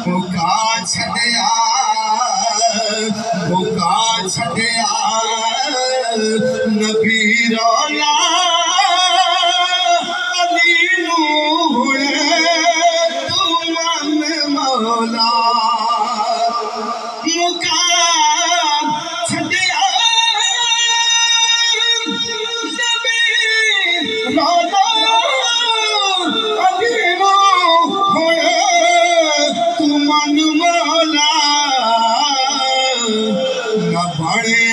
मुका छड़िया नबी रौला अली नूर तू मन मौला मुका छड़िया नबी रौला अली नूर तू मन मौला न बड़े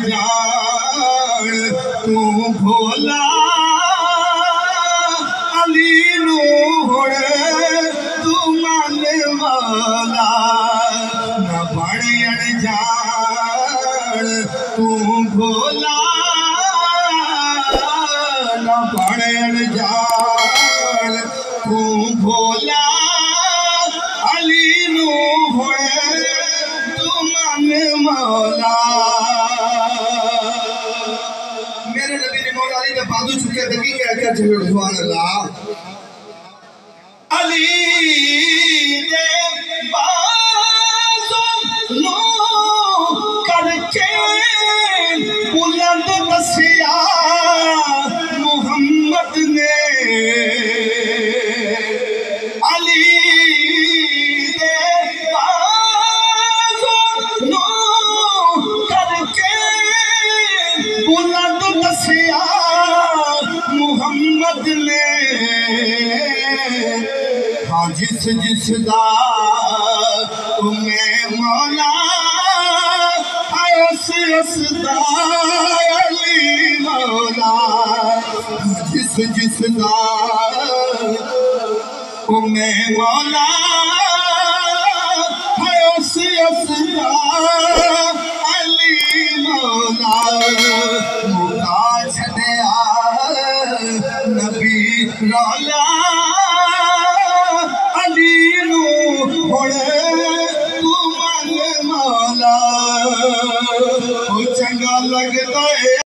जान तू भोला अली नूर तू मन वाला न बड़े जान तू भोला न बड़े जान तू भोला अली नूर तू मन मौला। मेरे नबी ने मौला अली ने बाजू छुके दगी के क्या चले सुभान अल्लाह अली दे बाजू नो करके बुलंद दसिया मोहम्मद ने अली दे बाजू नो करके बुलंद दसिया मोहम्मद ने हाँ जिसदा तुम्हें मौला असदा अली मौला जिसदा तुम्हें मौला असदा अली मौला मुका छड़िया नबी रौला अली नूर तू मन मौला चंगा लगता है।